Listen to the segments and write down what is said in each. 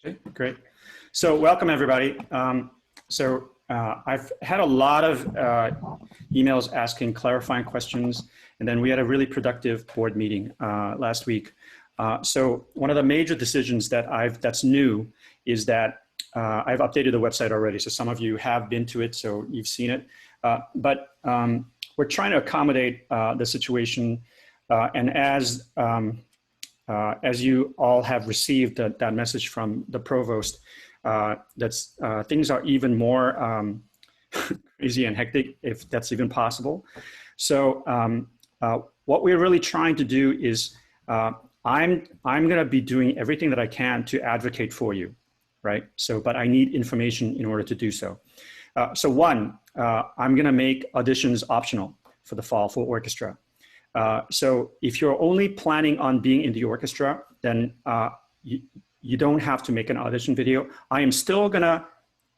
Okay, great. So welcome everybody. I've had a lot of emails asking clarifying questions, and then we had a really productive board meeting last week. So one of the major decisions that's new is that I've updated the website already. So some of you have been to it, so you've seen it. But we're trying to accommodate the situation, and as you all have received that message from the provost, things are even more crazy and hectic, if that's even possible. So what we're really trying to do is I'm going to be doing everything that I can to advocate for you, right? So, but I need information in order to do so. I'm going to make auditions optional for the fall for orchestra. So if you're only planning on being in the orchestra, then you don't have to make an audition video. I am still going to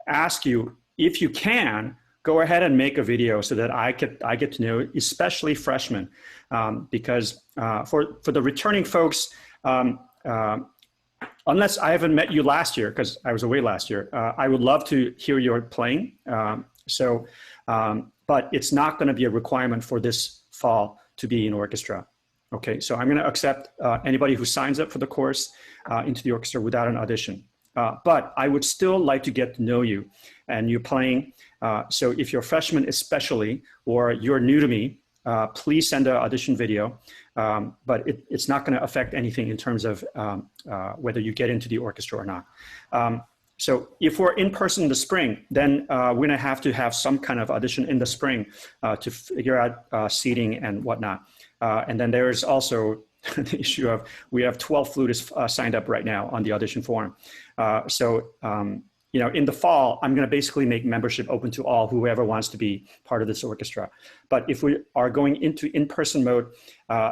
ask you, if you can, go ahead and make a video so that I get to know, especially freshmen, because for the returning folks, unless I haven't met you last year, because I was away last year, I would love to hear your playing. But it's not going to be a requirement for this fall to be in orchestra. Okay, so I'm going to accept anybody who signs up for the course into the orchestra without an audition. But I would still like to get to know you and your playing. So if you're a freshman especially, or you're new to me, please send an audition video. But it's not going to affect anything in terms of whether you get into the orchestra or not. So if we're in person in the spring, then we're going to have some kind of audition in the spring to figure out seating and whatnot. And then there's also the issue of we have 12 flutists signed up right now on the audition form. You know, in the fall, I'm going to basically make membership open to all whoever wants to be part of this orchestra. But if we are going into in-person mode,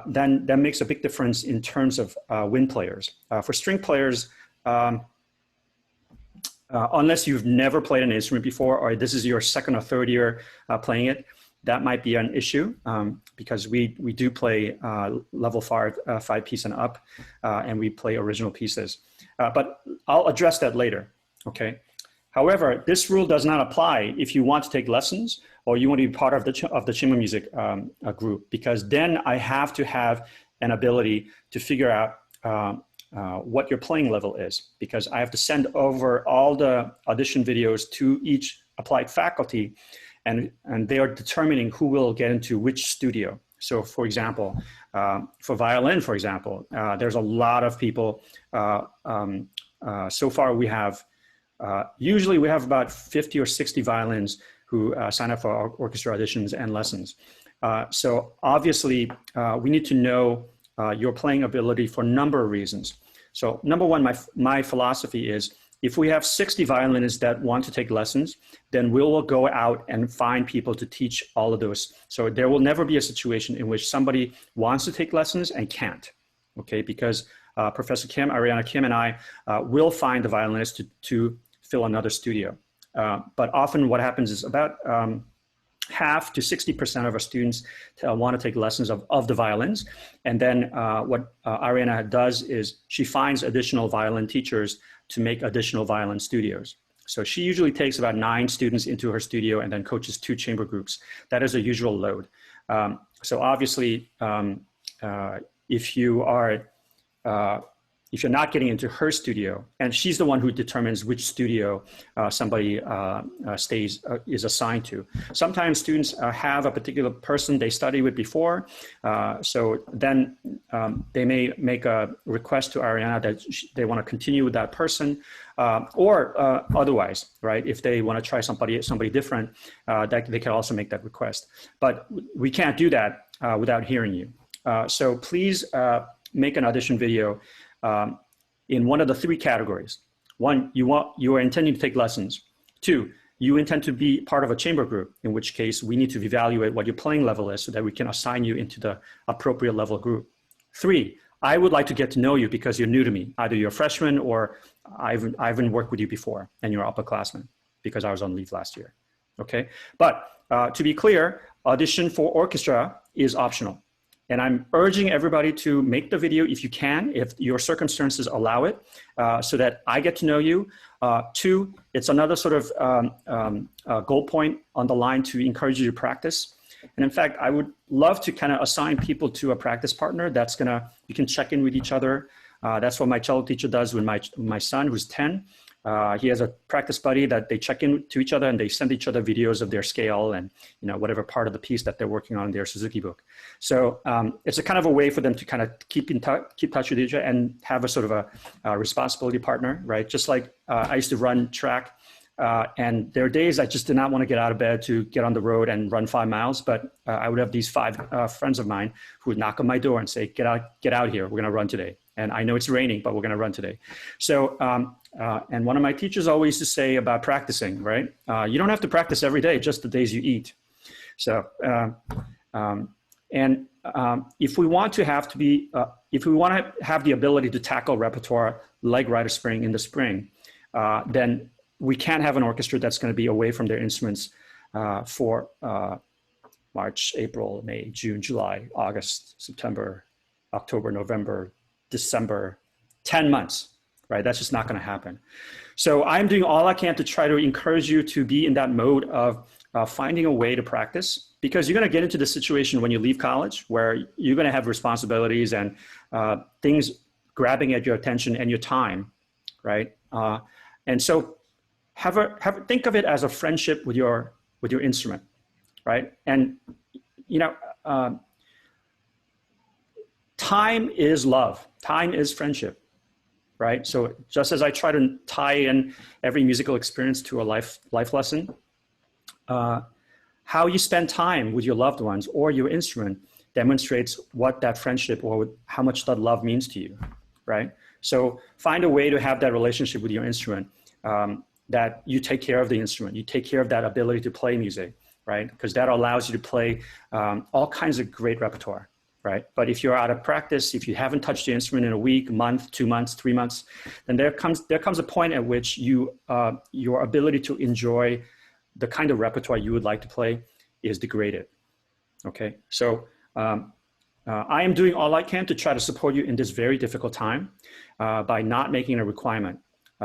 then that makes a big difference in terms of wind players. For string players, unless you've never played an instrument before, or this is your second or third year playing it, that might be an issue because we do play level 5 piece and up, and we play original pieces. But I'll address that later, okay? However, this rule does not apply if you want to take lessons or you want to be part of the chamber music group, because then I have to have an ability to figure out what your playing level is, because I have to send over all the audition videos to each applied faculty, and they are determining who will get into which studio. So for example, for violin, for example, there's a lot of people. So far we have, usually we have about 50 or 60 violins who sign up for our orchestra auditions and lessons. So obviously we need to know your playing ability for a number of reasons. So number one, my philosophy is, if we have 60 violinists that want to take lessons, then we will go out and find people to teach all of those. So there will never be a situation in which somebody wants to take lessons and can't, okay? Because Professor Kim, Ariana Kim, and I will find the violinist to fill another studio. But often what happens is about half to 60% of our students want to take lessons of the violins. And then what Ariana does is she finds additional violin teachers to make additional violin studios. So she usually takes about 9 students into her studio and then coaches 2 chamber groups. That is a usual load. So obviously, if you're not getting into her studio, and she's the one who determines which studio somebody is assigned to. Sometimes students have a particular person they study with before, so then they may make a request to Ariana that they want to continue with that person, or otherwise, right? If they want to try somebody different, that they can also make that request. But we can't do that without hearing you. So please make an audition video in one of the 3 categories. 1, you are intending to take lessons. 2, you intend to be part of a chamber group, in which case we need to evaluate what your playing level is so that we can assign you into the appropriate level group. 3, I would like to get to know you because you're new to me. Either you're a freshman or I haven't worked with you before and you're upperclassman because I was on leave last year, okay? But to be clear, audition for orchestra is optional. And I'm urging everybody to make the video if you can, if your circumstances allow it, so that I get to know you. Two, it's another sort of goal point on the line to encourage you to practice. And in fact, I would love to kind of assign people to a practice partner that's you can check in with each other. That's what my cello teacher does with my son, who's 10. He has a practice buddy that they check in to each other, and they send each other videos of their scale and whatever part of the piece that they're working on in their Suzuki book. So it's a kind of a way for them to kind of keep touch with each other and have a sort of a responsibility partner, right? Just like I used to run track, and there are days I just did not want to get out of bed to get on the road and run 5 miles, but I would have these 5 friends of mine who would knock on my door and say, get out here, we're going to run today. And I know it's raining, but we're going to run today. So, and one of my teachers always used to say about practicing, right? You don't have to practice every day, just the days you eat. So, if we want to have the ability to tackle repertoire like Rite of Spring in the spring, then we can't have an orchestra that's going to be away from their instruments for March, April, May, June, July, August, September, October, November, December, 10 months, right? That's just not going to happen. So I'm doing all I can to try to encourage you to be in that mode of finding a way to practice, because you're going to get into the situation when you leave college where you're going to have responsibilities and things grabbing at your attention and your time, right? And so think of it as a friendship with your instrument, right? And time is love. Time is friendship, right? So just as I try to tie in every musical experience to a life lesson, how you spend time with your loved ones or your instrument demonstrates what that friendship or how much that love means to you, right? So find a way to have that relationship with your instrument, that you take care of the instrument, you take care of that ability to play music, right? Because that allows you to play all kinds of great repertoire. Right? But if you're out of practice, if you haven't touched the instrument in a week, month, 2 months, 3 months, then there comes a point at which your ability to enjoy the kind of repertoire you would like to play is degraded. Okay, so I am doing all I can to try to support you in this very difficult time by not making a requirement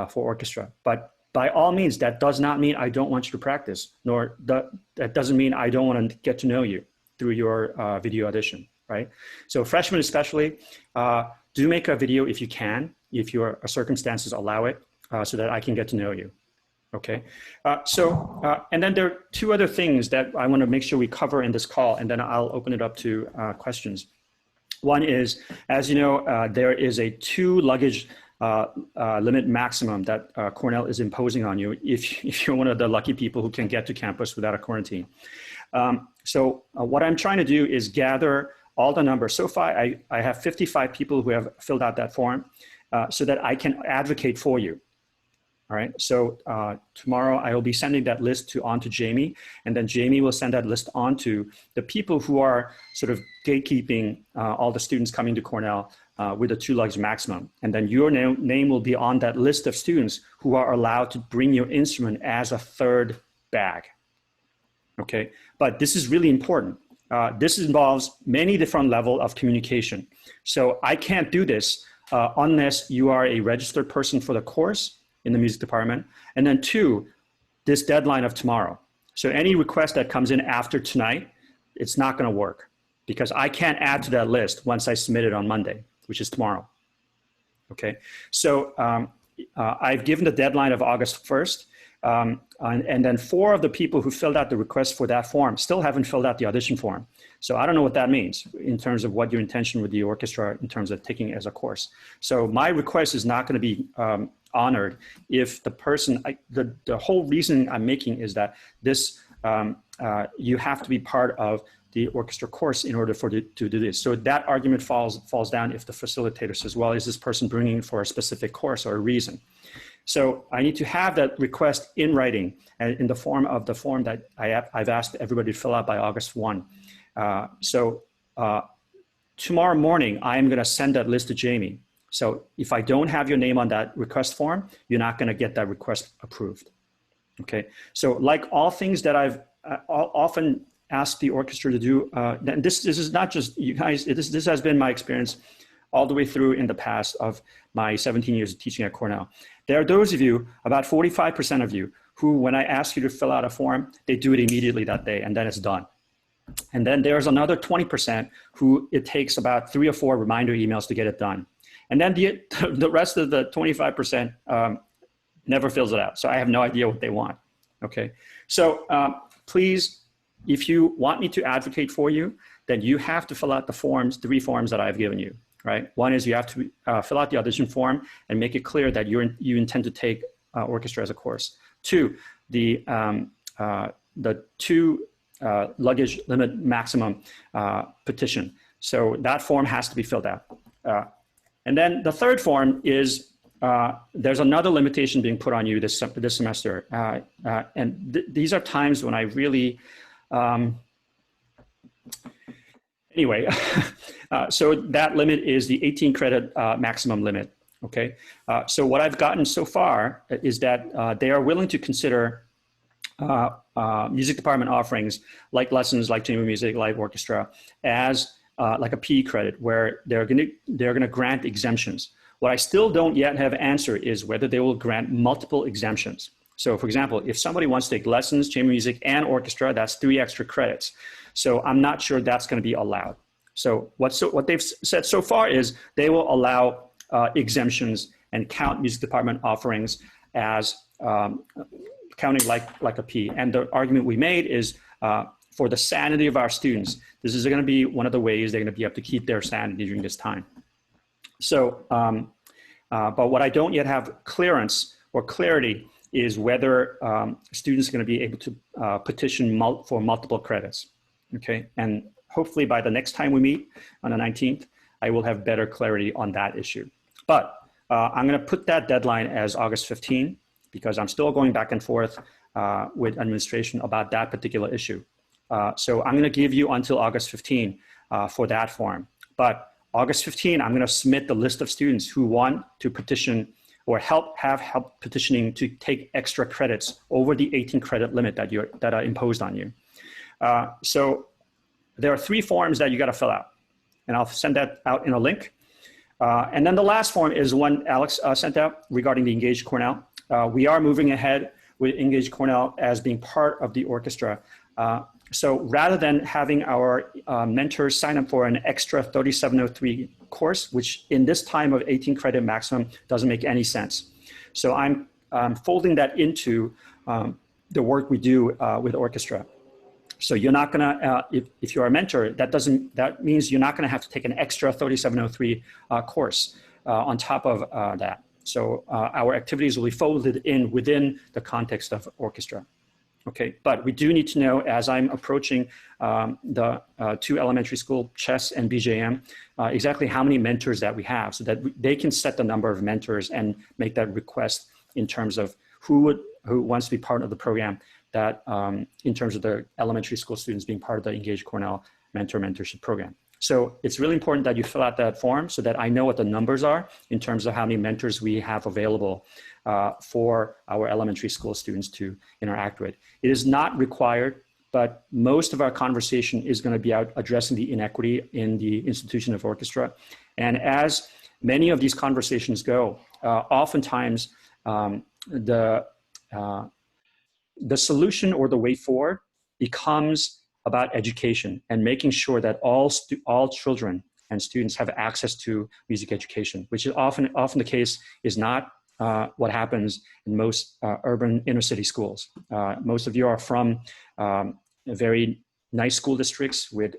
for orchestra. But by all means, that does not mean I don't want you to practice, nor that doesn't mean I don't want to get to know you through your video audition. Right? So freshmen especially, do make a video if you can, if your circumstances allow it, so that I can get to know you. Okay. And then there are 2 other things that I want to make sure we cover in this call, and then I'll open it up to questions. One is, as you know, there is a 2 luggage limit maximum that Cornell is imposing on you if you're one of the lucky people who can get to campus without a quarantine. So what I'm trying to do is gather all the numbers. So far, I have 55 people who have filled out that form so that I can advocate for you. All right. So tomorrow I will be sending that list on to Jamie, and then Jamie will send that list on to the people who are sort of gatekeeping all the students coming to Cornell with a 2 luggage maximum. And then your name will be on that list of students who are allowed to bring your instrument as a 3rd bag. Okay. But this is really important. This involves many different levels of communication. So I can't do this unless you are a registered person for the course in the music department. And then 2, this deadline of tomorrow. So any request that comes in after tonight, it's not going to work because I can't add to that list once I submit it on Monday, which is tomorrow. Okay. So I've given the deadline of August 1st. And then 4 of the people who filled out the request for that form still haven't filled out the audition form. So I don't know what that means in terms of what your intention with the orchestra in terms of taking it as a course. So my request is not going to be honored if the person, the whole reason I'm making is that this, you have to be part of the orchestra course in order to do this. So that argument falls down if the facilitator says, well, is this person bringing for a specific course or a reason? So I need to have that request in writing and in the form of the form that I've asked everybody to fill out by August 1. Tomorrow morning, I'm going to send that list to Jamie. So if I don't have your name on that request form, you're not going to get that request approved. Okay. So like all things that I've often ask the orchestra to do, and this is not just you guys, this has been my experience all the way through in the past of my 17 years of teaching at Cornell. There are those of you, about 45% of you, who when I ask you to fill out a form, they do it immediately that day and then it's done. And then there's another 20% who it takes about 3 or 4 reminder emails to get it done. And then the rest of the 25% never fills it out. So I have no idea what they want, okay? So please, if you want me to advocate for you, then you have to fill out the forms, 3 forms that I've given you, right? One is you have to fill out the audition form and make it clear that you intend to take orchestra as a course. 2, the 2 luggage limit maximum petition. So that form has to be filled out. And then the 3rd form is there's another limitation being put on you this semester. These are times when I really, anyway, so that limit is the 18 credit maximum limit, okay? So what I've gotten so far is that they are willing to consider music department offerings like lessons, like chamber music, like orchestra, as like a PE credit where they're gonna grant exemptions. What I still don't yet have answer is whether they will grant multiple exemptions. So for example, if somebody wants to take lessons, chamber music, and orchestra, that's 3 extra credits. So I'm not sure that's gonna be allowed. So what they've said so far is they will allow exemptions and count music department offerings as counting like a P. And the argument we made is for the sanity of our students, this is gonna be one of the ways they're gonna be able to keep their sanity during this time. So, but what I don't yet have clearance or clarity is whether students are gonna be able to petition for multiple credits, okay? And hopefully by the next time we meet on the 19th, I will have better clarity on that issue. But I'm gonna put that deadline as August 15 because I'm still going back and forth with administration about that particular issue. So I'm gonna give you until August 15 for that form. But August 15, I'm gonna submit the list of students who want to petition or have help petitioning to take extra credits over the 18 credit limit that are imposed on you. So there are 3 forms that you gotta fill out. And I'll send that out in a link. And then the last form is one Alex sent out regarding the Engage Cornell. We are moving ahead with Engage Cornell as being part of the orchestra. So rather than having our mentors sign up for an extra 3703 course, which in this time of 18 credit maximum doesn't make any sense. So I'm folding that into the work we do with orchestra. So you're not gonna, if you're a mentor, that means you're not gonna have to take an extra 3703 course on top of that. So our activities will be folded in within the context of orchestra. Okay, but we do need to know as I'm approaching the 2 elementary school, Chess and BJM, exactly how many mentors that we have so that they can set the number of mentors and make that request in terms of who wants to be part of the program that in terms of the elementary school students being part of the Engage Cornell mentorship program. So it's really important that you fill out that form so that I know what the numbers are in terms of how many mentors we have available for our elementary school students to interact with. It is not required, but most of our conversation is going to be out addressing the inequity in the institution of orchestra. And as many of these conversations go, oftentimes the solution or the way forward becomes about education and making sure that all children and students have access to music education, which is often the case is not what happens in most urban inner city schools. Most of you are from very nice school districts with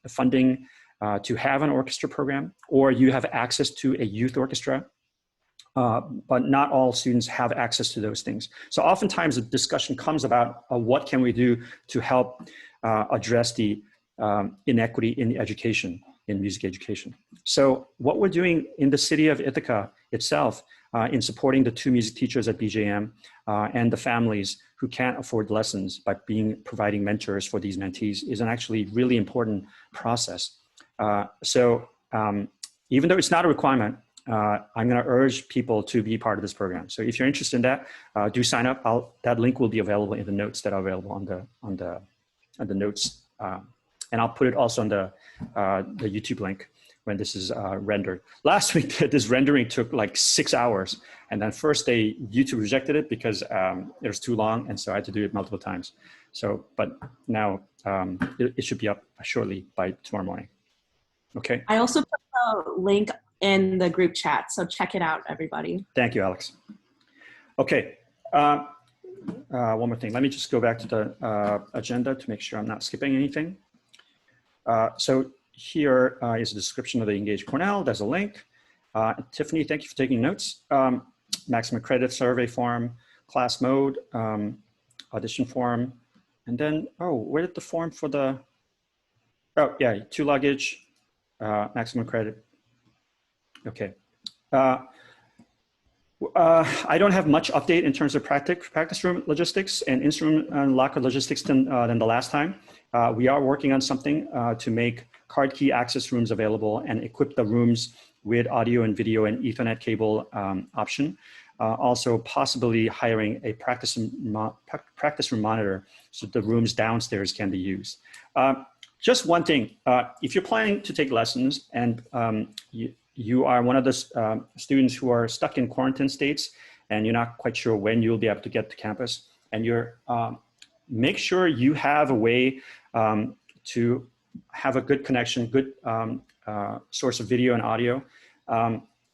funding to have an orchestra program, or you have access to a youth orchestra, but not all students have access to those things. So oftentimes the discussion comes about what can we do to help address the inequity in education, in music education. So what we're doing in the city of Ithaca itself in supporting the 2 music teachers at BJM and the families who can't afford lessons by providing mentors for these mentees is an actually really important process. So even though it's not a requirement, I'm going to urge people to be part of this program. So if you're interested in that, do sign up. That link will be available in the notes that are available on the notes and I'll put it also on the YouTube link when this is rendered. Last week, this rendering took like 6 hours. And then first YouTube rejected it because it was too long. And so I had to do it multiple times. So, but now it should be up shortly by tomorrow morning. Okay. I also put a link in the group chat. So check it out, everybody. Thank you, Alex. Okay. One more thing. Let me just go back to the agenda to make sure I'm not skipping anything. So here is a description of the Engage Cornell. There's a link. Tiffany, thank you for taking notes. Maximum credit survey form, class mode, audition form, and then, oh, where did the form for the, oh yeah, 2 luggage, maximum credit. Okay. I don't have much update in terms of practice room logistics and instrument and locker logistics than the last time. We are working on something to make card key access rooms available and equip the rooms with audio and video and Ethernet cable option. Also possibly hiring a practice room monitor so the rooms downstairs can be used. Just one thing, if you're planning to take lessons and you are one of the students who are stuck in quarantine states and you're not quite sure when you'll be able to get to campus, and you're, make sure you have a way to have a good connection, good source of video and audio.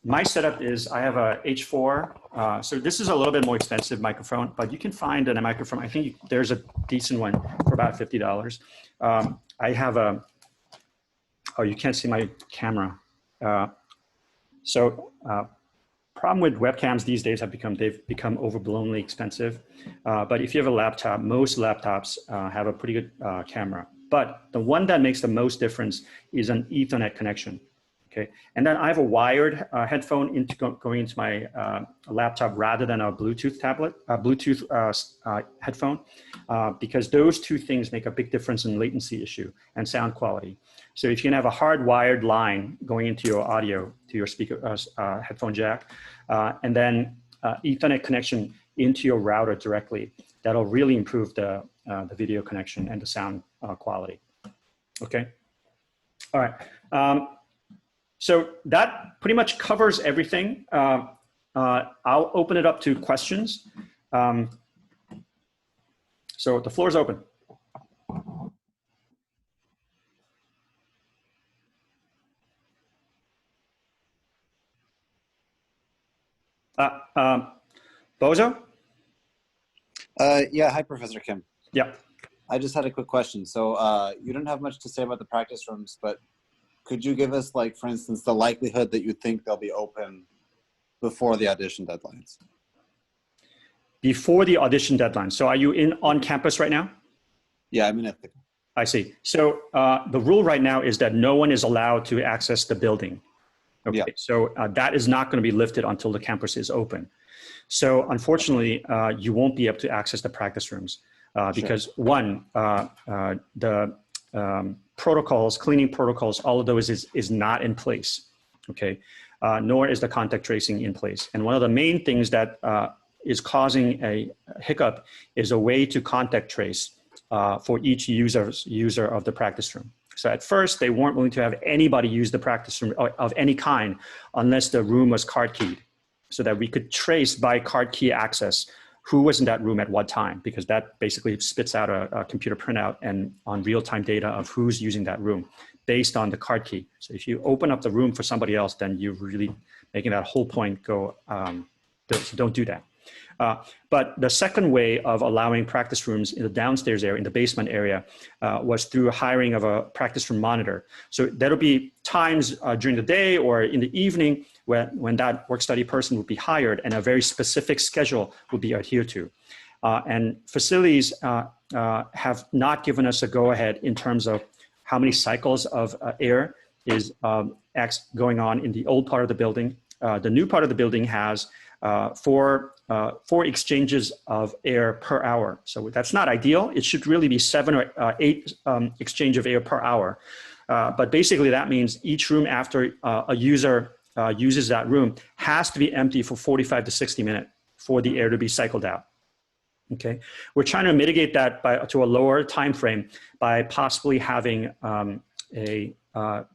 My setup is I have a H4, so this is a little bit more expensive microphone, but you can find a microphone. I think there's a decent one for about $50. I have a, oh, you can't see my camera. Problem with webcams these days they've become overblownly expensive. But if you have a laptop, most laptops have a pretty good camera. But the one that makes the most difference is an Ethernet connection. Okay, and then I have a wired headphone going into my laptop rather than a Bluetooth headphone, because those two things make a big difference in latency issue and sound quality. So if you can have a hardwired line going into your audio, to your speaker headphone jack, and then Ethernet connection into your router directly, that'll really improve the video connection and the sound quality. Okay, all right. So that pretty much covers everything. I'll open it up to questions. So the floor is open. Bozo? Yeah, hi, Professor Kim. Yeah. I just had a quick question. So you don't have much to say about the practice rooms, but could you give us, like, for instance, the likelihood that you think they'll be open before the audition deadlines? Before the audition deadline. So are you on campus right now? Yeah, I'm in Ithaca. I see. So the rule right now is that no one is allowed to access the building. Okay, yeah. So that is not going to be lifted until the campus is open. So unfortunately, you won't be able to access the practice rooms because sure. One, the protocols, cleaning protocols, all of those is not in place, okay? Nor is the contact tracing in place. And one of the main things that is causing a hiccup is a way to contact trace for each user of the practice room. So at first, they weren't willing to have anybody use the practice room of any kind unless the room was card keyed, so that we could trace by card key access who was in that room at what time, because that basically spits out a computer printout and on real-time data of who's using that room based on the card key. So if you open up the room for somebody else, then you're really making that whole point go, so don't do that. But the second way of allowing practice rooms in the downstairs area, in the basement area, was through hiring of a practice room monitor. So there'll be times during the day or in the evening when that work study person would be hired and a very specific schedule would be adhered to. And facilities have not given us a go-ahead in terms of how many cycles of air is going on in the old part of the building. The new part of the building has four exchanges of air per hour. So that's not ideal. It should really be 7 or 8 exchange of air per hour. But basically that means each room after a user uses that room has to be empty for 45 to 60 minutes for the air to be cycled out. Okay, we're trying to mitigate that to a lower time frame by possibly having eight HEPA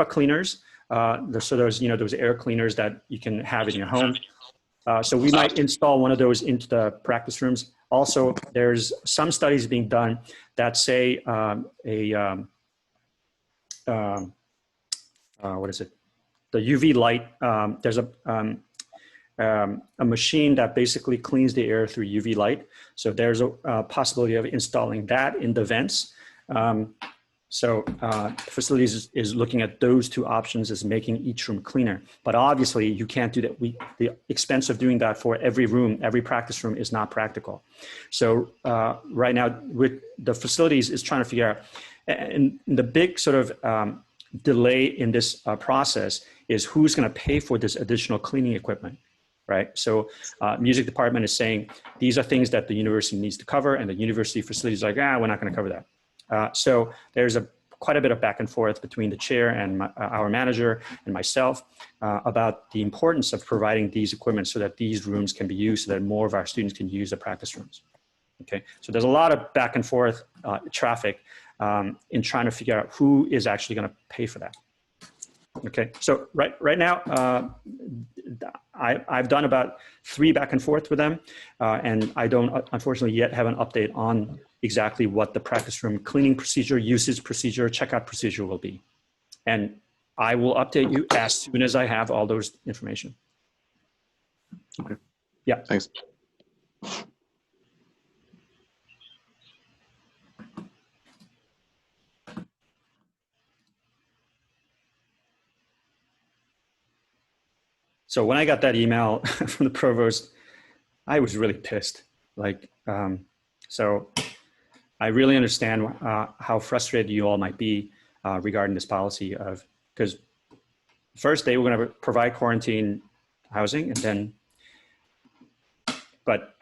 cleaners. So those, those air cleaners that you can have in your home. So we might install one of those into the practice rooms. Also, there's some studies being done that say what is it? The UV light. There's a machine that basically cleans the air through UV light. So there's a possibility of installing that in the vents. So facilities is looking at those two options as making each room cleaner. But obviously you can't do that. The expense of doing that for every room, every practice room is not practical. So right now with the facilities is trying to figure out, and the big sort of delay in this process is who's going to pay for this additional cleaning equipment, right? So music department is saying, these are things that the university needs to cover, and the university facilities are like, we're not going to cover that. So there's quite a bit of back and forth between the chair and our manager and myself about the importance of providing these equipment so that these rooms can be used, so that more of our students can use the practice rooms. Okay, so there's a lot of back and forth traffic in trying to figure out who is actually going to pay for that. Okay, so right now, I've done about 3 back and forth with them, and I don't unfortunately yet have an update on exactly what the practice room cleaning procedure, usage procedure, checkout procedure will be. And I will update you as soon as I have all those information. Okay. Yeah. Thanks. So when I got that email from the provost, I was really pissed. Like, so I really understand how frustrated you all might be regarding this policy of, because first they were going to provide quarantine housing, and then, but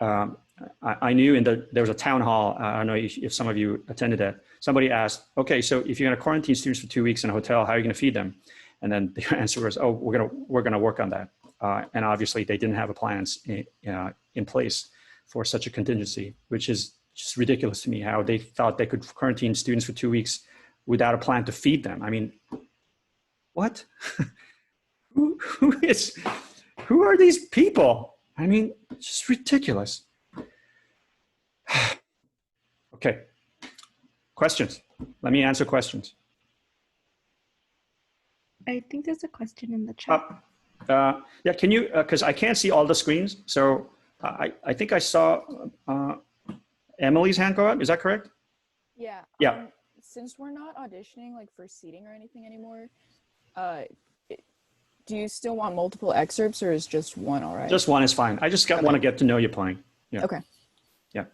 I knew there was a town hall. I don't know if some of you attended that. Somebody asked, okay, so if you're going to quarantine students for 2 weeks in a hotel, how are you going to feed them? And then the answer was, oh, we're gonna work on that. And obviously they didn't have a plans in place for such a contingency, which is just ridiculous to me, how they thought they could quarantine students for 2 weeks without a plan to feed them. I mean, what? Who are these people? I mean, it's just ridiculous. Okay, questions? Let me answer questions. I think there's a question in the chat. Yeah, can you, because I can't see all the screens. So I think I saw Emily's hand go up. Is that correct? Yeah. Yeah. Since we're not auditioning like for seating or anything anymore, do you still want multiple excerpts, or is just one all right? Just one is fine. I just want to get to know you playing. Yeah. Okay. Yeah.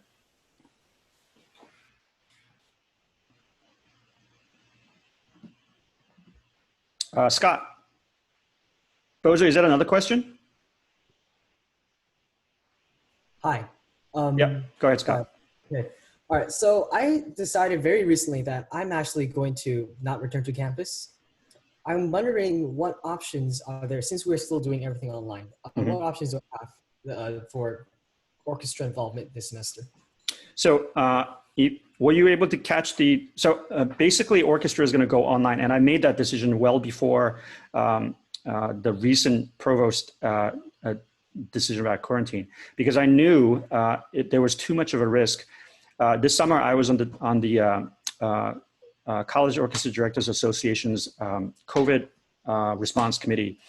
Scott. Bozo, is that another question? Hi. Yeah, go ahead, Scott. Okay. All right. So I decided very recently that I'm actually going to not return to campus. I'm wondering what options are there, since we're still doing everything online. What options do I have for orchestra involvement this semester? So were you able to catch basically orchestra is going to go online, and I made that decision well before the recent provost decision about quarantine, because I knew there was too much of a risk. This summer I was on the College Orchestra Directors Association's COVID response committee.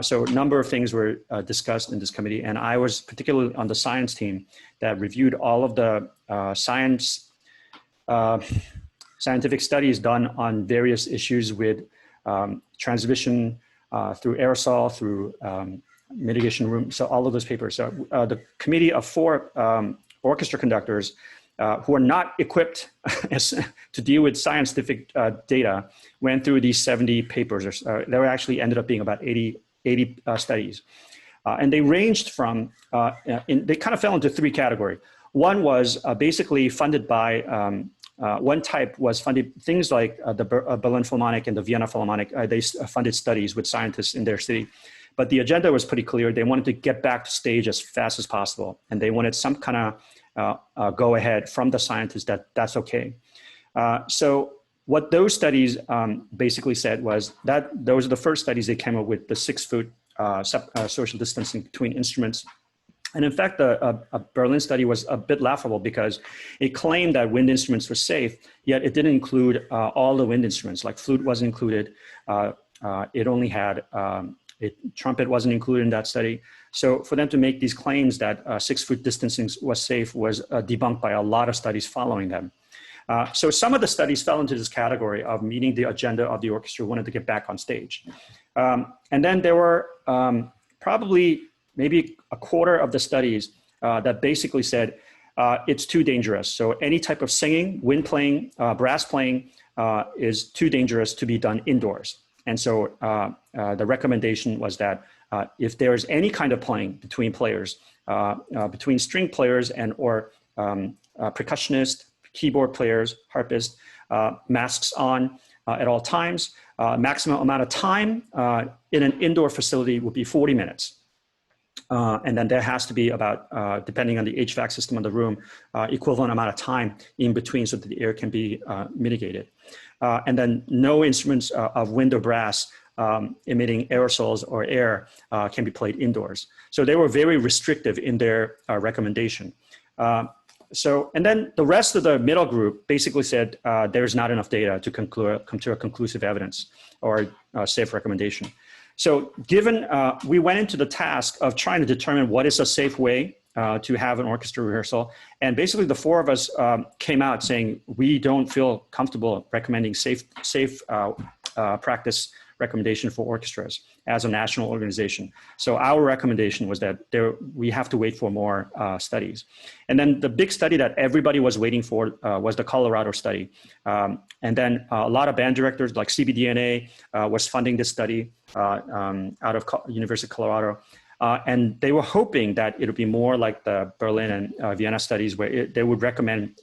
So a number of things were discussed in this committee, and I was particularly on the science team that reviewed all of the scientific studies done on various issues with transmission through aerosol, through mitigation room, so all of those papers. So the committee of 4 orchestra conductors who are not equipped to deal with scientific data went through these 70 papers. There actually ended up being about 80 studies. And they ranged from, they kind of fell into 3 categories. One was basically funded by, one type was funded, things like the Berlin Philharmonic and the Vienna Philharmonic, they funded studies with scientists in their city. but the agenda was pretty clear. They wanted to get back to stage as fast as possible, and they wanted some kind of go ahead from the scientists that that's okay. So what those studies basically said was that those are the first studies they came up with, the 6 foot social distancing between instruments. And in fact, a Berlin study was a bit laughable because it claimed that wind instruments were safe, yet it didn't include all the wind instruments, like flute wasn't included. It only had, trumpet wasn't included in that study. So for them to make these claims that 6 foot distancing was safe was debunked by a lot of studies following them. So some of the studies fell into this category of meeting the agenda of the orchestra, wanted to get back on stage. And then there were probably maybe a quarter of the studies that basically said it's too dangerous. So any type of singing, wind playing, brass playing is too dangerous to be done indoors. And so the recommendation was that if there's any kind of playing between players, between string players and or percussionists, keyboard players, harpists, masks on at all times, maximum amount of time in an indoor facility would be 40 minutes. And then there has to be about, depending on the HVAC system of the room, equivalent amount of time in between so that the air can be mitigated. And then no instruments of wind or brass emitting aerosols or air can be played indoors. So they were very restrictive in their recommendation. And then the rest of the middle group basically said there's not enough data to come to a conclusive evidence or safe recommendation. So given we went into the task of trying to determine what is a safe way to have an orchestra rehearsal, and basically the 4 of us came out saying we don't feel comfortable recommending safe practice recommendation for orchestras as a national organization. So our recommendation was that we have to wait for more studies. And then the big study that everybody was waiting for was the Colorado study. And then a lot of band directors like CBDNA was funding this study out of University of Colorado. And they were hoping that it would be more like the Berlin and Vienna studies where they would recommend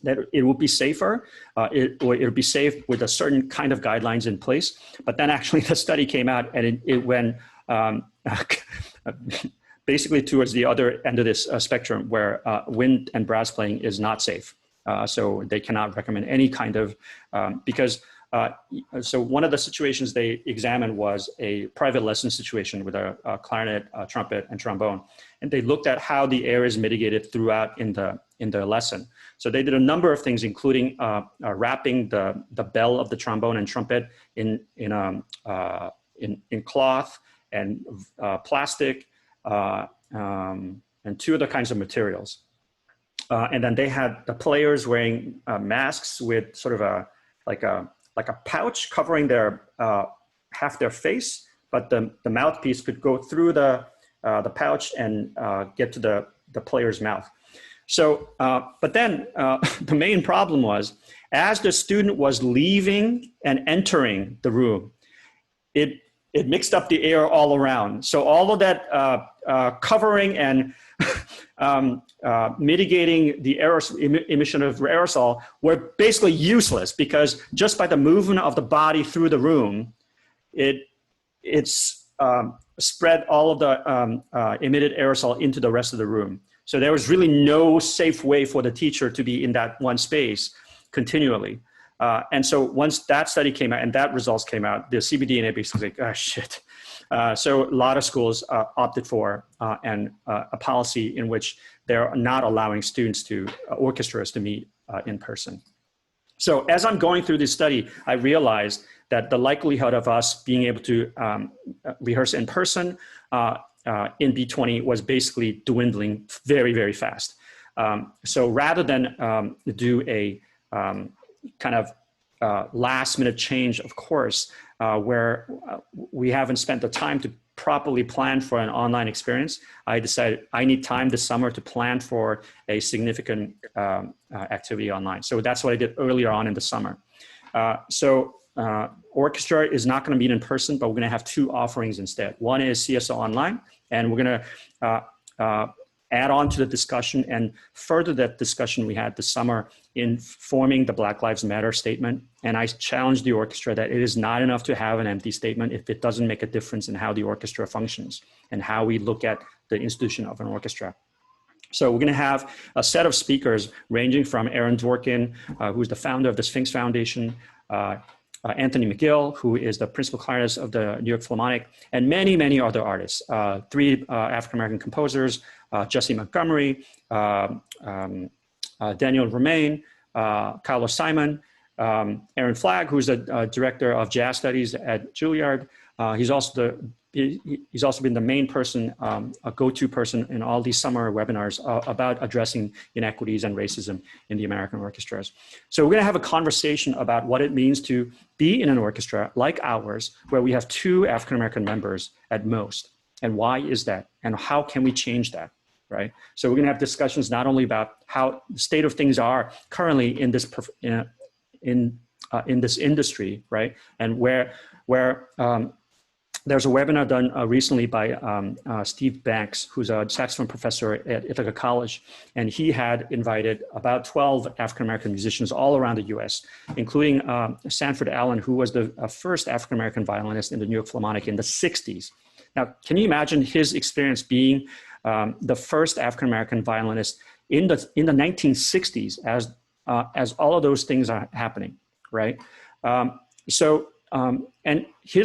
that it would be safer, it would be safe with a certain kind of guidelines in place. But then actually the study came out and it went basically towards the other end of this spectrum where wind and brass playing is not safe. So they cannot recommend any kind of, so one of the situations they examined was a private lesson situation with a clarinet, trumpet, and trombone. And they looked at how the air is mitigated throughout in the lesson. So they did a number of things, including wrapping the bell of the trombone and trumpet in cloth and plastic and 2 other kinds of materials. And then they had the players wearing masks with sort of like a pouch covering their half their face, but the mouthpiece could go through the pouch and get to the player's mouth. So, but then the main problem was, as the student was leaving and entering the room, it mixed up the air all around. So all of that covering and mitigating the emission of aerosol were basically useless because just by the movement of the body through the room, it's spread all of the emitted aerosol into the rest of the room. So there was really no safe way for the teacher to be in that one space continually. And so once that study came out and that results came out, the CBDNA basically was like, oh shit. So a lot of schools opted for a policy in which they're not allowing students to, orchestras to meet in person. So as I'm going through this study, I realized that the likelihood of us being able to rehearse in person in B20 was basically dwindling very, very fast. So rather than do a kind of last minute change of course, where we haven't spent the time to properly plan for an online experience, I decided I need time this summer to plan for a significant activity online. So that's what I did earlier on in the summer. Orchestra is not going to meet in person, but we're going to have 2 offerings instead. One is CSO online, and we're going to add on to the discussion and further that discussion we had this summer in forming the Black Lives Matter statement. And I challenged the orchestra that it is not enough to have an empty statement if it doesn't make a difference in how the orchestra functions and how we look at the institution of an orchestra. So we're going to have a set of speakers ranging from Aaron Dworkin, who's the founder of the Sphinx Foundation, Anthony McGill, who is the principal clarinetist of the New York Philharmonic, and many, many other artists. 3 African-American composers, Jesse Montgomery, Daniel Romaine, Carlos Simon, Aaron Flagg, who's the director of jazz studies at Juilliard. He's also been the main person, a go-to person in all these summer webinars about addressing inequities and racism in the American orchestras. So we're going to have a conversation about what it means to be in an orchestra like ours, where we have 2 African-American members at most. And why is that? And how can we change that, right? So we're going to have discussions not only about how the state of things are currently in this in this industry, right? And where there's a webinar done recently by Steve Banks, who's a saxophone professor at Ithaca College, and he had invited about 12 African-American musicians all around the US, including Sanford Allen, who was the first African-American violinist in the New York Philharmonic in the 60s. Now, can you imagine his experience being the first African-American violinist in the 1960s as all of those things are happening, right? And he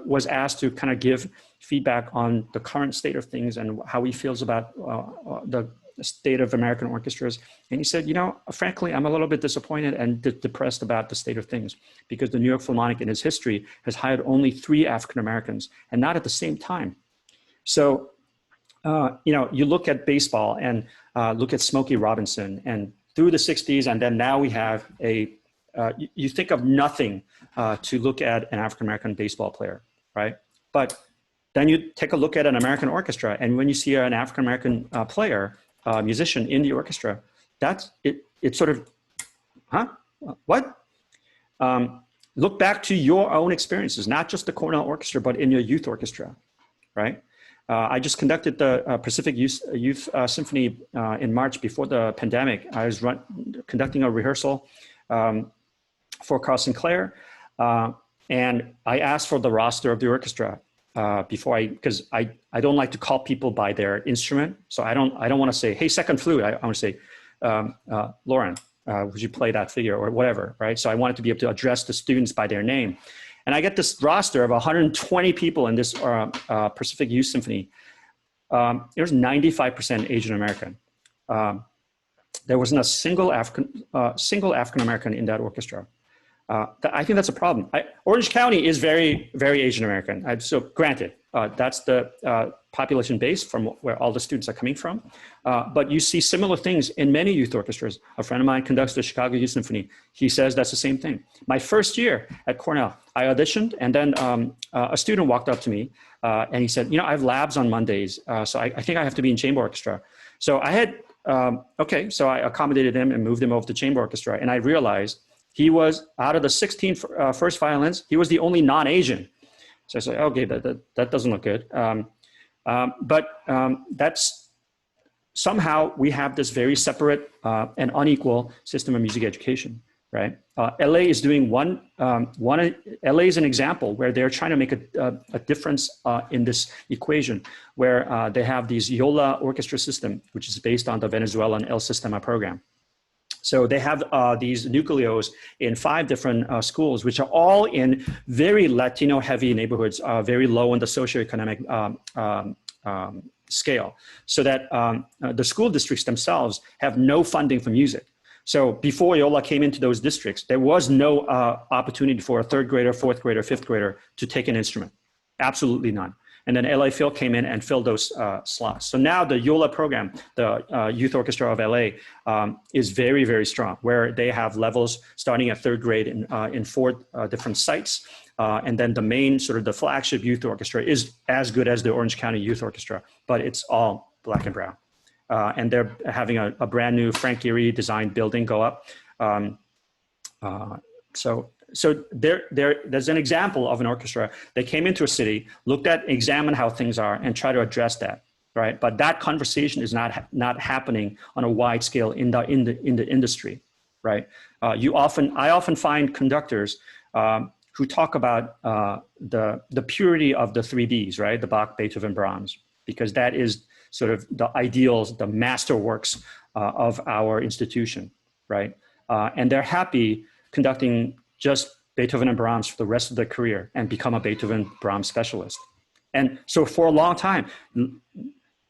was asked to kind of give feedback on the current state of things and how he feels about the state of American orchestras. And he said, you know, frankly, I'm a little bit disappointed and depressed about the state of things because the New York Philharmonic in its history has hired only 3 African Americans and not at the same time. So, you know, you look at baseball and look at Smokey Robinson and through the 60s, and then now we have you think of nothing to look at an African-American baseball player, right? But then you take a look at an American orchestra, and when you see an African-American player, musician in the orchestra, that's it. It's sort of, huh? What? Look back to your own experiences, not just the Cornell Orchestra, but in your youth orchestra, right? I just conducted the Pacific Youth Symphony in March before the pandemic. I was conducting a rehearsal for Carl Sinclair, and I asked for the roster of the orchestra because I don't like to call people by their instrument. So I don't want to say, hey, second flute. I want to say, Lauren, would you play that figure or whatever, right? So I wanted to be able to address the students by their name. And I get this roster of 120 people in this Pacific Youth Symphony. It was 95% Asian American. There wasn't a single African American in that orchestra. I think that's a problem. Orange County is very, very Asian American. So granted, that's the population base from where all the students are coming from. But you see similar things in many youth orchestras. A friend of mine conducts the Chicago Youth Symphony. He says that's the same thing. My first year at Cornell, I auditioned, and then a student walked up to me and he said, you know, I have labs on Mondays, so I think I have to be in chamber orchestra. So I had, so I accommodated him and moved him over to chamber orchestra, and I realized he was, out of the 16 first violins, he was the only non-Asian. So I said, okay, that doesn't look good. But that's, somehow we have this very separate and unequal system of music education, right? LA is doing LA is an example where they're trying to make a difference in this equation, where they have these Yola orchestra system, which is based on the Venezuelan El Sistema program. So they have these nucleos in 5 different schools, which are all in very Latino-heavy neighborhoods, very low on the socioeconomic scale, so that the school districts themselves have no funding for music. So before Yola came into those districts, there was no opportunity for a 3rd grader, 4th grader, 5th grader to take an instrument. Absolutely none. And then LA Phil came in and filled those slots. So now the Yola program, the Youth Orchestra of LA, is very, very strong, where they have levels starting at 3rd grade in 4 different sites. And then the main sort of the flagship youth orchestra is as good as the Orange County Youth Orchestra, but it's all black and brown. And they're having a brand new Frank Gehry designed building go up. So there's an example of an orchestra that came into a city, examined how things are, and try to address that. right? But that conversation is not happening on a wide scale in the industry, right? I often find conductors who talk about the purity of the three Bs, right? The Bach, Beethoven, Brahms, because that is sort of the ideals, the masterworks of our institution, right? And they're happy conducting just Beethoven and Brahms for the rest of their career and become a Beethoven Brahms specialist. And so for a long time,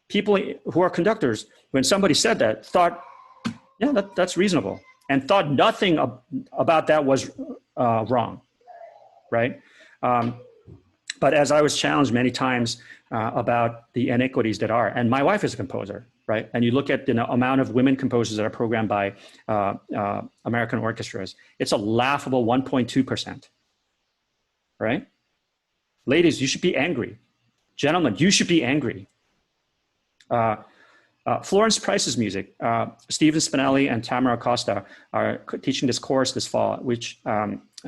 people who are conductors, when somebody said that, thought, yeah, that's reasonable, and thought nothing about that was wrong, right? But as I was challenged many times about the inequities that are, and my wife is a composer, right? And you look at the amount of women composers that are programmed by American orchestras, it's a laughable 1.2%, right? Ladies, you should be angry. Gentlemen, you should be angry. Florence Price's music, Stephen Spinelli and Tamara Costa are teaching this course this fall, which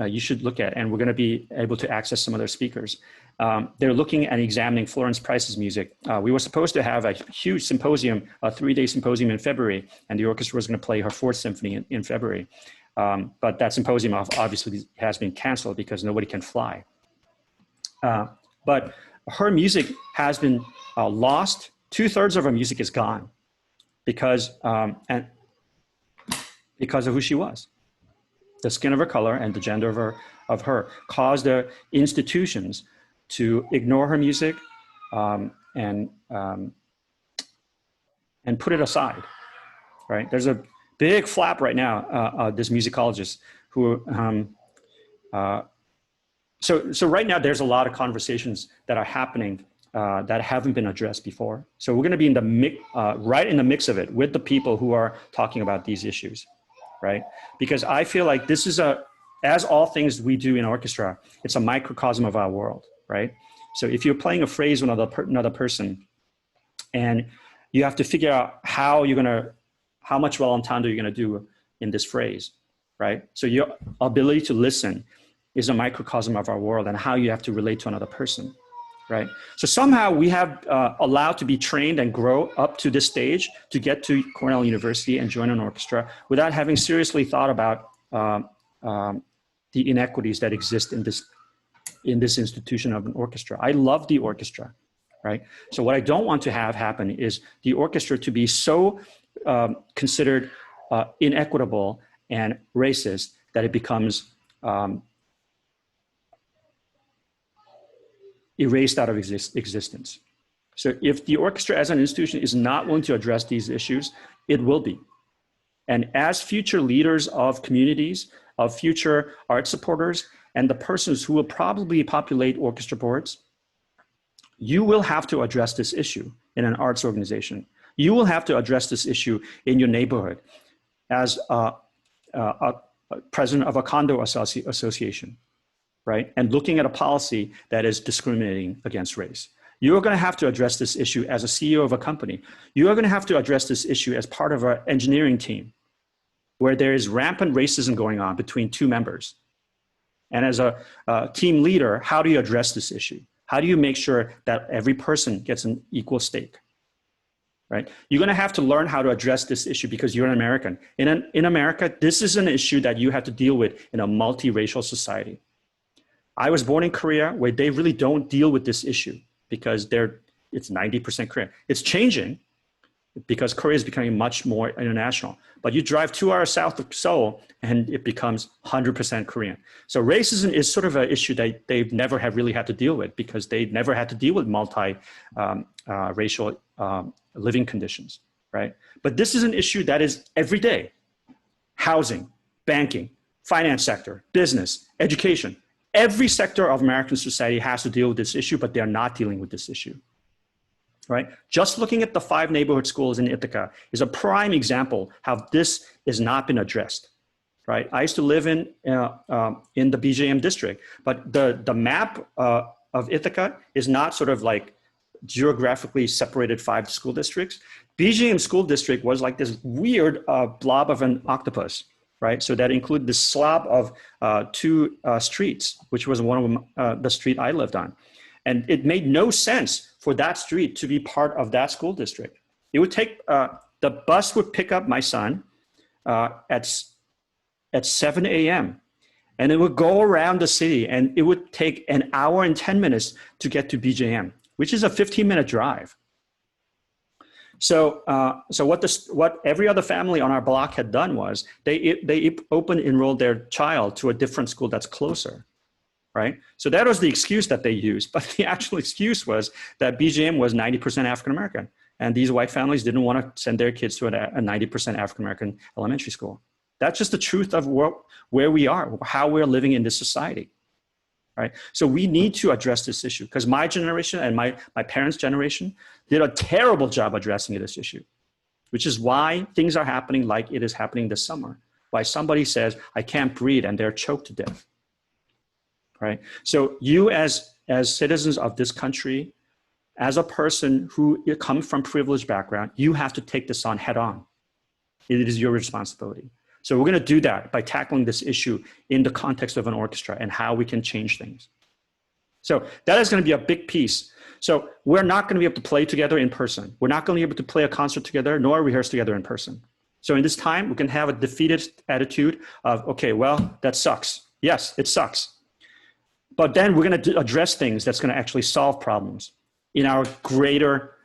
you should look at, and we're going to be able to access some of their speakers. They're looking and examining Florence Price's music. We were supposed to have a huge symposium, a 3-day symposium in February, and the orchestra was going to play her 4th symphony in February. But that symposium obviously has been canceled because nobody can fly. But her music has been lost. 2/3 of her music is gone because of who she was. The skin of her color and the gender of her caused the institutions to ignore her music and put it aside, right? There's a big flap right now, this musicologist who, so right now there's a lot of conversations that are happening that haven't been addressed before. So we're going to be in the right in the mix of it with the people who are talking about these issues, right? Because I feel like this is as all things we do in orchestra, it's a microcosm of our world, right? So if you're playing a phrase with another person, and you have to figure out how much rallentando you're going to do in this phrase, right? So your ability to listen is a microcosm of our world and how you have to relate to another person. Right. So somehow we have allowed to be trained and grow up to this stage to get to Cornell University and join an orchestra without having seriously thought about the inequities that exist in this institution of an orchestra. I love the orchestra, right? So what I don't want to have happen is the orchestra to be so considered inequitable and racist that it becomes erased out of existence. So if the orchestra as an institution is not willing to address these issues, it will be. And as future leaders of communities, of future art supporters, and the persons who will probably populate orchestra boards, you will have to address this issue in an arts organization. You will have to address this issue in your neighborhood as a president of a condo association, right? And looking at a policy that is discriminating against race. You're going to have to address this issue as a CEO of a company. You are going to have to address this issue as part of our engineering team, where there is rampant racism going on between two members. And as a team leader, how do you address this issue? How do you make sure that every person gets an equal stake, right? You're going to have to learn how to address this issue because you're an American. In America, this is an issue that you have to deal with in a multiracial society. I was born in Korea, where they really don't deal with this issue because it's 90% Korean. It's changing because Korea is becoming much more international. But you drive 2 hours south of Seoul and it becomes 100% Korean. So racism is sort of an issue that they've never have really had to deal with because they never had to deal with multi-racial living conditions, right? But this is an issue that is every day. Housing, banking, finance sector, business, education. Every sector of American society has to deal with this issue, but they're not dealing with this issue, right? Just looking at the 5 neighborhood schools in Ithaca is a prime example how this has not been addressed, right? I used to live in the BJM district, but the map of Ithaca is not sort of like geographically separated 5 school districts. BJM school district was like this weird blob of an octopus, right? So that included the slob of 2 streets, which was one of them, the street I lived on. And it made no sense for that street to be part of that school district. It would take, the bus would pick up my son at 7 a.m. and it would go around the city, and it would take an hour and 10 minutes to get to BJM, which is a 15-minute drive. So, what every other family on our block had done was they open enrolled their child to a different school that's closer, right? So that was the excuse that they used, but the actual excuse was that BJM was 90% African American, and these white families didn't want to send their kids to a 90% African American elementary school. That's just the truth of where we are, how we're living in this society, right? So we need to address this issue, because my generation and my parents' generation did a terrible job addressing this issue, which is why things are happening like it is happening this summer. Why somebody says, I can't breathe, and they're choked to death, right? So you as citizens of this country, as a person who comes from privileged background, you have to take this on head on. It is your responsibility. So we're going to do that by tackling this issue in the context of an orchestra and how we can change things. So that is going to be a big piece. So we're not going to be able to play together in person. We're not going to be able to play a concert together nor rehearse together in person. So in this time, we can have a defeated attitude of, okay, well, that sucks. Yes, it sucks. But then we're going to address things that's going to actually solve problems in our greater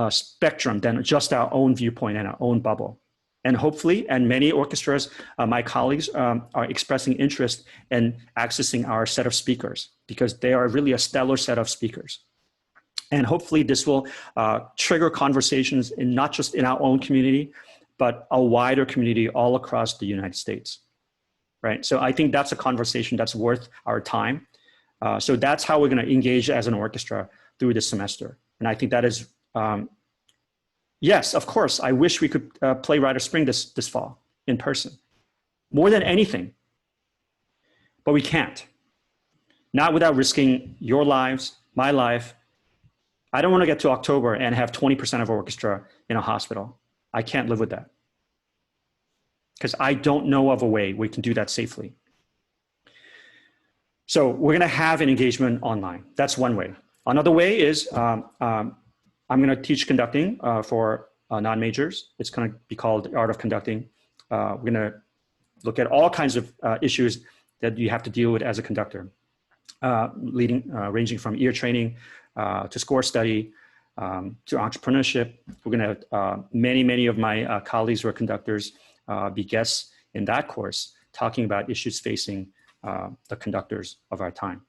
spectrum than just our own viewpoint and our own bubble. And hopefully, and many orchestras, my colleagues are expressing interest in accessing our set of speakers, because they are really a stellar set of speakers. And hopefully this will trigger conversations in not just in our own community, but a wider community all across the United States, right? So I think that's a conversation that's worth our time. So that's how we're gonna engage as an orchestra through this semester. And I think that is, yes, of course, I wish we could play Rite of Spring this fall in person, more than anything, but we can't. Not without risking your lives, my life. I don't want to get to October and have 20% of our orchestra in a hospital. I can't live with that, because I don't know of a way we can do that safely. So we're going to have an engagement online. That's one way. Another way is I'm going to teach conducting for non-majors. It's going to be called the Art of Conducting. We're going to look at all kinds of issues that you have to deal with as a conductor, ranging from ear training to score study to entrepreneurship. We're going to, many of my colleagues who are conductors be guests in that course, talking about issues facing the conductors of our time.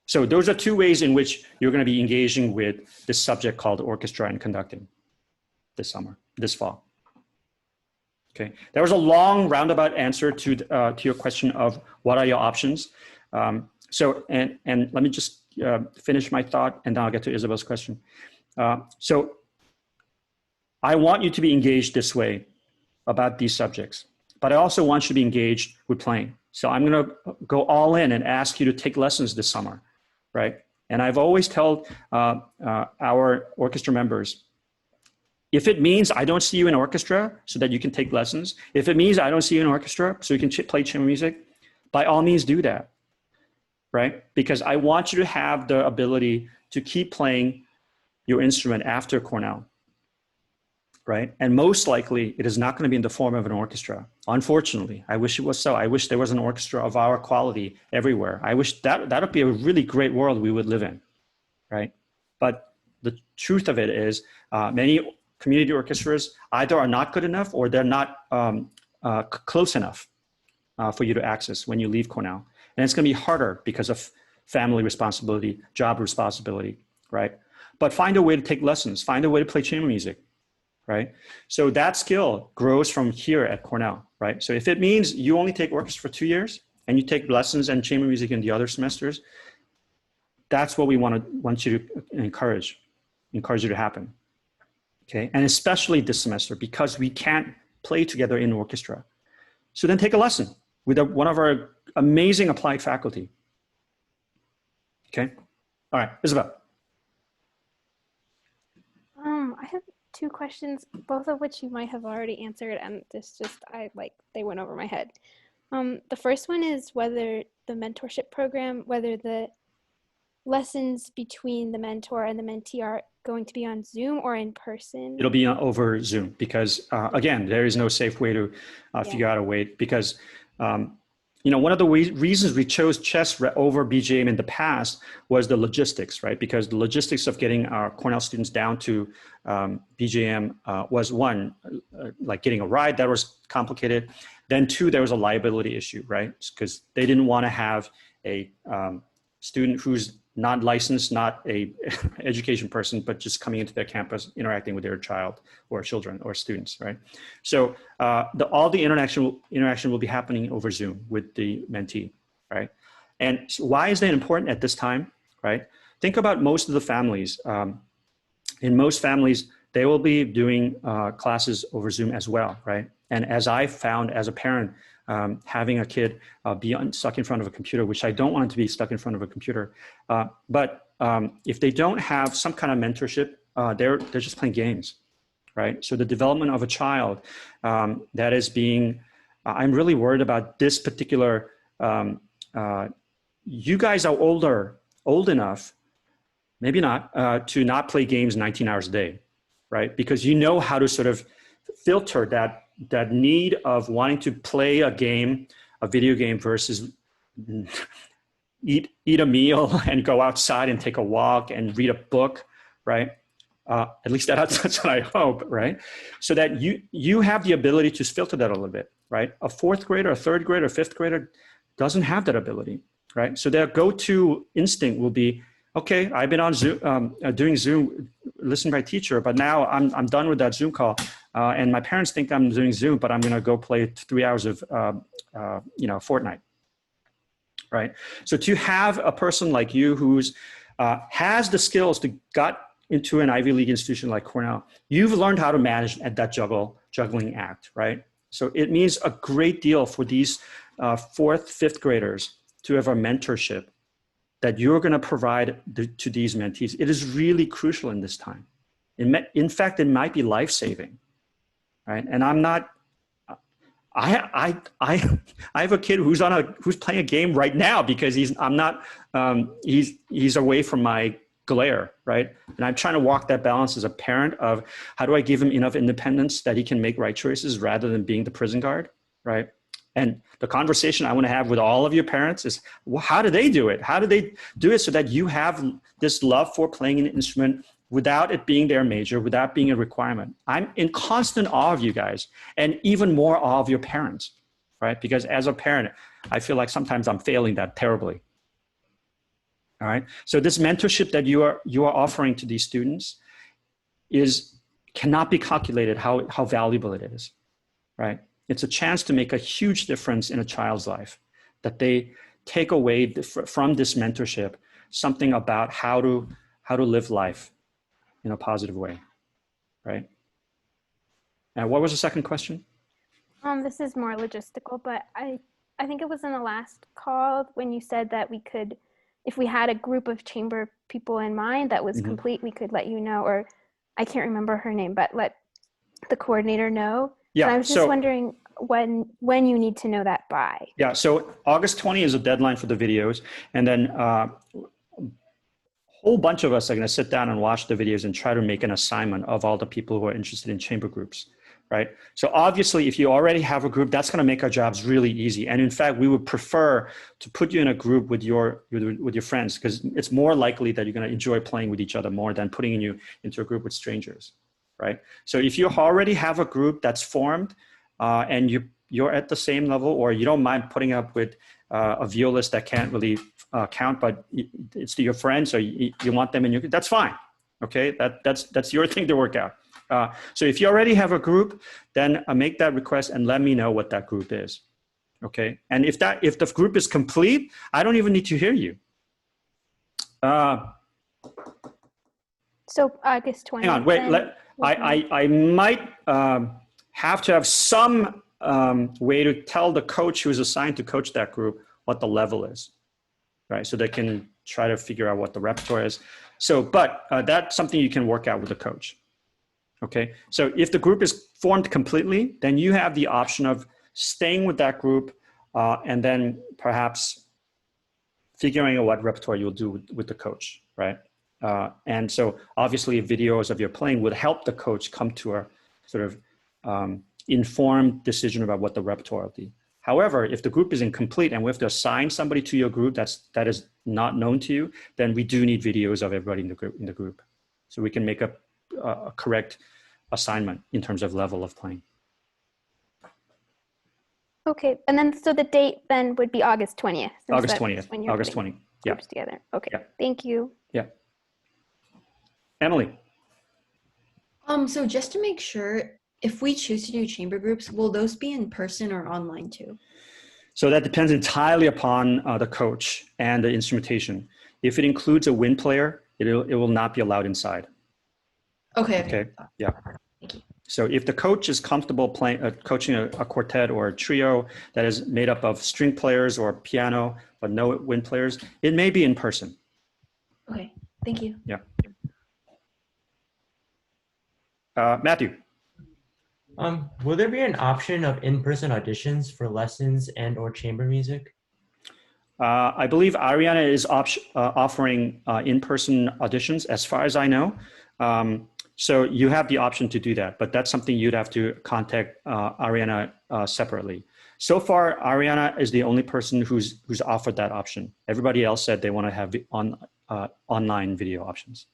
So those are two ways in which you're going to be engaging with this subject called orchestra and conducting this summer, this fall. Okay, that was a long roundabout answer to your question of what are your options. So let me just finish my thought, and then I'll get to Isabel's question. So I want you to be engaged this way about these subjects, but I also want you to be engaged with playing. So I'm going to go all in and ask you to take lessons this summer. Right? And I've always told our orchestra members, if it means I don't see you in orchestra so that you can take lessons, if it means I don't see you in orchestra so you can play chamber music, by all means do that, right? Because I want you to have the ability to keep playing your instrument after Cornell, right? And most likely it is not going to be in the form of an orchestra. Unfortunately, I wish it was so. I wish there was an orchestra of our quality everywhere. I wish that would be a really great world we would live in, right? But the truth of it is many community orchestras either are not good enough or they're not close enough for you to access when you leave Cornell. And it's going to be harder because of family responsibility, job responsibility, right? But find a way to take lessons, find a way to play chamber music, right? So that skill grows from here at Cornell, right? So if it means you only take orchestra for 2 years and you take lessons and chamber music in the other semesters, that's what we want you to encourage you to happen, okay? And especially this semester, because we can't play together in orchestra. So then take a lesson with one of our amazing applied faculty, okay? All right, Isabel. I have 2 questions, both of which you might have already answered, and they went over my head. The first one is whether the mentorship program, whether lessons between the mentor and the mentee are going to be on Zoom or in person? It'll be over Zoom because, again, there is no safe way to figure out a way because, you know, one of the reasons we chose chess over BGM in the past was the logistics, right? Because the logistics of getting our Cornell students down to BGM was one, like getting a ride, that was complicated. Then two, there was a liability issue, right? Because they didn't want to have a student who's not licensed, not a education person, but just coming into their campus, interacting with their child or children or students, right? So all the interaction will be happening over Zoom with the mentee, right? And so why is that important at this time, right? Think about most of the families. In most families, they will be doing classes over Zoom as well, right? And as I found as a parent, having a kid be stuck in front of a computer, which I don't want him to be stuck in front of a computer. But if they don't have some kind of mentorship, they're just playing games, right? So the development of a child that is being, I'm really worried about this particular, you guys are old enough, maybe not, to not play games 19 hours a day, right? Because you know how to sort of filter that need of wanting to play a game, a video game versus eat a meal and go outside and take a walk and read a book, right? At least that's what I hope, right? So that you have the ability to filter that a little bit, right? A fourth grader, a third grader, a fifth grader doesn't have that ability, right? So their go-to instinct will be, okay, I've been on Zoom, doing Zoom, listening to my teacher, but now I'm done with that Zoom call. And my parents think I'm doing Zoom, but I'm going to go play 3 hours of, Fortnite, right? So to have a person like you who's has the skills to got into an Ivy League institution like Cornell, you've learned how to manage at that juggling act, right? So it means a great deal for these fourth, fifth graders to have a mentorship that you're going to provide to these mentees. It is really crucial in this time. In fact, it might be life-saving, right? And I'm not, I have a kid who's playing a game right now because he's away from my glare, right? And I'm trying to walk that balance as a parent of how do I give him enough independence that he can make right choices rather than being the prison guard, right? And the conversation I want to have with all of your parents is, well, how do they do it? How do they do it so that you have this love for playing an instrument without it being their major, without being a requirement? I'm in constant awe of you guys and even more awe of your parents, right? Because as a parent, I feel like sometimes I'm failing that terribly. All right. So this mentorship that you are offering to these students cannot be calculated how valuable it is, right? It's a chance to make a huge difference in a child's life, that they take away from this mentorship something about how to live life in a positive way, right? And what was the second question? This is more logistical, but I think it was in the last call when you said that we could, if we had a group of chamber people in mind that was complete, we could let you know, or I can't remember her name, but let the coordinator know. Yeah. And I was just wondering when you need to know that by. Yeah. So August 20 is a deadline for the videos. And then a whole bunch of us are going to sit down and watch the videos and try to make an assignment of all the people who are interested in chamber groups. Right. So obviously, if you already have a group, that's going to make our jobs really easy. And in fact, we would prefer to put you in a group with your friends, because it's more likely that you're going to enjoy playing with each other more than putting you into a group with strangers. Right. So if you already have a group that's formed and you're at the same level, or you don't mind putting up with a violist that can't really count, but it's to your friends, or you want them in your group, that's fine. Okay. That's your thing to work out. So if you already have a group, then make that request and let me know what that group is. Okay. And if the group is complete, I don't even need to hear you. So August 20th. Hang on, wait, I might have to have some way to tell the coach who's assigned to coach that group what the level is, right? So they can try to figure out what the repertoire is. So, but that's something you can work out with the coach. Okay, so if the group is formed completely, then you have the option of staying with that group and then perhaps figuring out what repertoire you'll do with the coach, right? And so obviously videos of your playing would help the coach come to a sort of informed decision about what the repertoire will be. However, if the group is incomplete and we have to assign somebody to your group that is not known to you, then we do need videos of everybody in the group. So we can make a correct assignment in terms of level of playing. Okay, and then so the date then would be August 20th. since August that's 20th, when you're August putting 20th, yeah. groups together. Okay, Yeah. thank you. Yeah. Emily. So just to make sure, if we choose to do chamber groups, will those be in person or online too? So that depends entirely upon the coach and the instrumentation. If it includes a wind player, it will not be allowed inside. Okay. Yeah. Thank you. So if the coach is comfortable coaching a quartet or a trio that is made up of string players or piano, but no wind players, it may be in person. Okay. Thank you. Yeah. Matthew. Will there be an option of in-person auditions for lessons and or chamber music? I believe Ariana is offering in-person auditions, as far as I know. So you have the option to do that, but that's something you'd have to contact Ariana separately. So far, Ariana is the only person who's offered that option. Everybody else said they want to have online video options.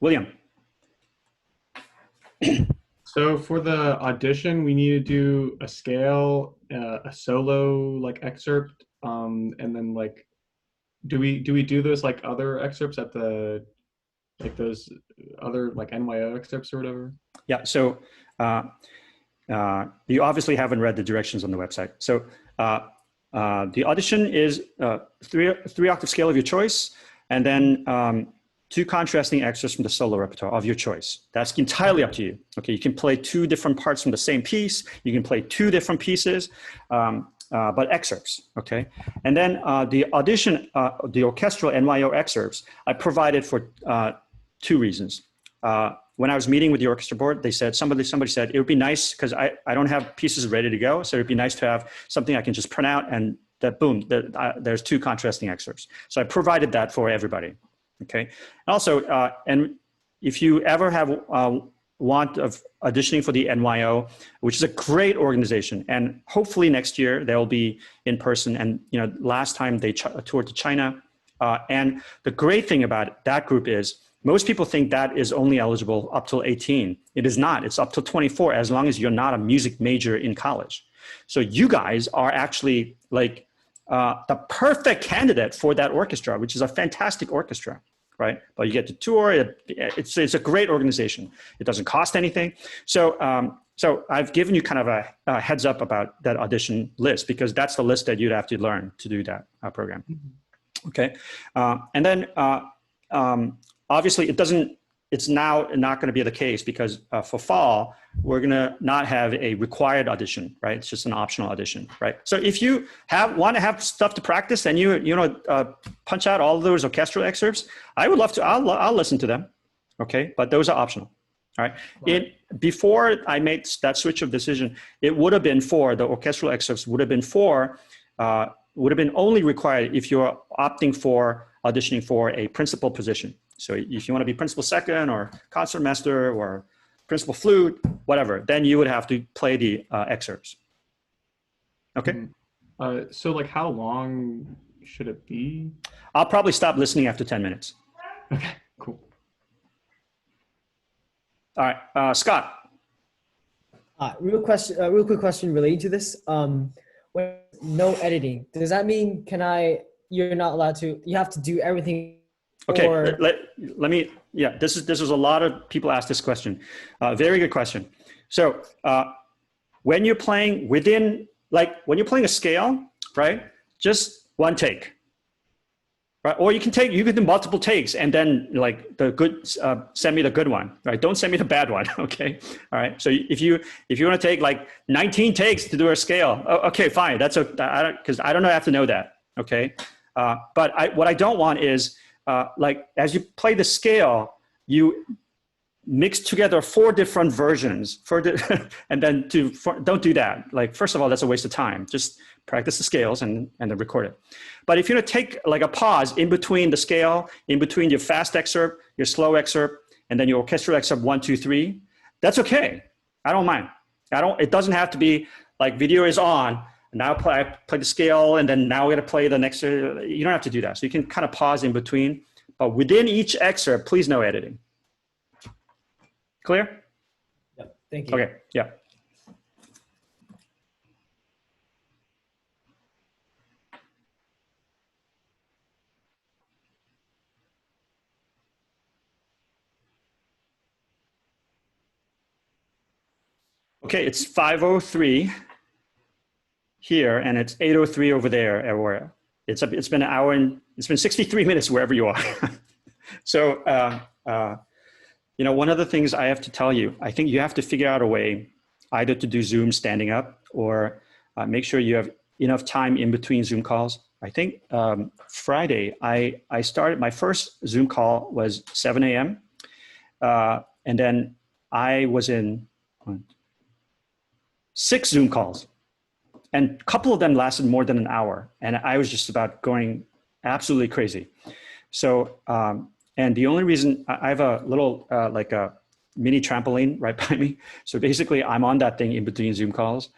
William. So for the audition, we need to do a scale, a solo like excerpt, and then like, do we do those like other excerpts at the like those other like NYO excerpts or whatever? Yeah. So you obviously haven't read the directions on the website. So the audition is three octave scale of your choice, and then 2 contrasting excerpts from the solo repertoire of your choice. That's entirely up to you. Okay, you can play 2 different parts from the same piece. You can play 2 different pieces, but excerpts, okay? And then the audition, the orchestral NYO excerpts, I provided for 2 reasons. When I was meeting with the orchestra board, they said, somebody said, it would be nice, because I don't have pieces ready to go, so it'd be nice to have something I can just print out and that boom, there's 2 contrasting excerpts. So I provided that for everybody. Okay. Also, and if you ever have want of auditioning for the NYO, which is a great organization, and hopefully next year they'll be in person. And last time they toured to China, and the great thing about that group is most people think that is only eligible up till 18. It is not. It's up till 24, as long as you're not a music major in college. So you guys are actually like the perfect candidate for that orchestra, which is a fantastic orchestra, right? But you get to tour. It's a great organization. It doesn't cost anything. So so I've given you kind of a heads up about that audition list, because that's the list that you'd have to learn to do that program. Okay, and then obviously it's now not going to be the case, because for fall, we're going to not have a required audition, right? It's just an optional audition, right? So if you want to have stuff to practice and punch out all those orchestral excerpts, I would love to, I'll listen to them, okay? But those are optional, all right? Before I made that switch of decision, it would have been the orchestral excerpts would have been only required if you're opting for auditioning for a principal position. So if you want to be principal second or concertmaster or principal flute, whatever, then you would have to play the excerpts. Okay. So like how long should it be? I'll probably stop listening after 10 minutes. Okay, cool. All right, Scott. Real quick question relating to this. When no editing, does that mean you're not allowed to, you have to do everything? Okay, or... let me, yeah, this is a lot of people ask this question. Very good question. So when you're playing when you're playing a scale, right, just one take, right? Or you can do multiple takes and then send me the good one, right? Don't send me the bad one, okay? All right, so if you want to take like 19 takes to do a scale, okay, fine, because I don't have to know that, okay? But what I don't want is, as you play the scale, you mix together 4 different versions and then don't do that. Like, first of all, that's a waste of time. Just practice the scales and then record it. But if you take like a pause in between the scale, in between your fast excerpt, your slow excerpt, and then your orchestral excerpt 1, 2, 3, that's okay. I don't mind. It doesn't have to be like video is on, now play the scale, and then now we're gonna play the next. You don't have to do that. So you can kind of pause in between, but within each excerpt, please no editing. Clear? Yep. Thank you. Okay, yeah. Okay, it's 5:03 here, and it's 8:03 over there everywhere. It's been an hour and it's been 63 minutes wherever you are. So, you know, one of the things I have to tell you, I think you have to figure out a way either to do Zoom standing up or make sure you have enough time in between Zoom calls. I think Friday, I started, my first Zoom call was 7 a.m. And then I was in 6 Zoom calls. And a couple of them lasted more than an hour. And I was just about going absolutely crazy. So, and the only reason I have a little, like a mini trampoline right by me. So basically I'm on that thing in between Zoom calls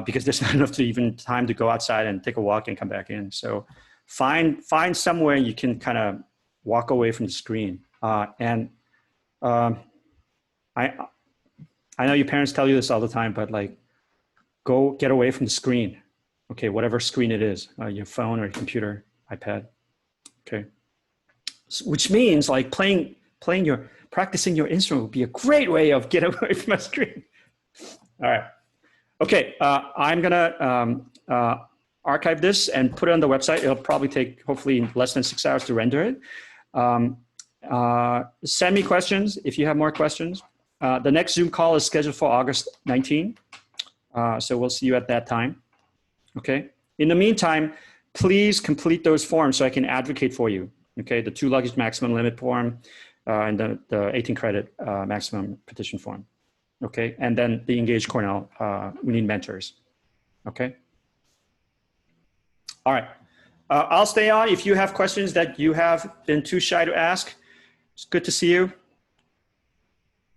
because there's not enough to even time to go outside and take a walk and come back in. So find somewhere you can kind of walk away from the screen. I know your parents tell you this all the time, but like, go get away from the screen. Okay, whatever screen it is, your phone or your computer, iPad. Okay, which means like practicing your instrument would be a great way of getting away from a screen. All right. Okay, I'm gonna archive this and put it on the website. It'll probably take hopefully less than 6 hours to render it. Send me questions if you have more questions. The next Zoom call is scheduled for August 19. So we'll see you at that time. Okay. In the meantime, please complete those forms so I can advocate for you. Okay. The 2 luggage maximum limit form and the 18 credit maximum petition form. Okay. And then the Engage Cornell, we need mentors. Okay. All right. I'll stay on. If you have questions that you have been too shy to ask, it's good to see you.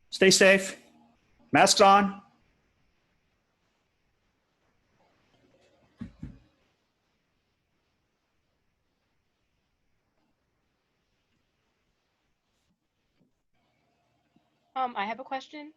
Stay safe. Masks on. I have a question.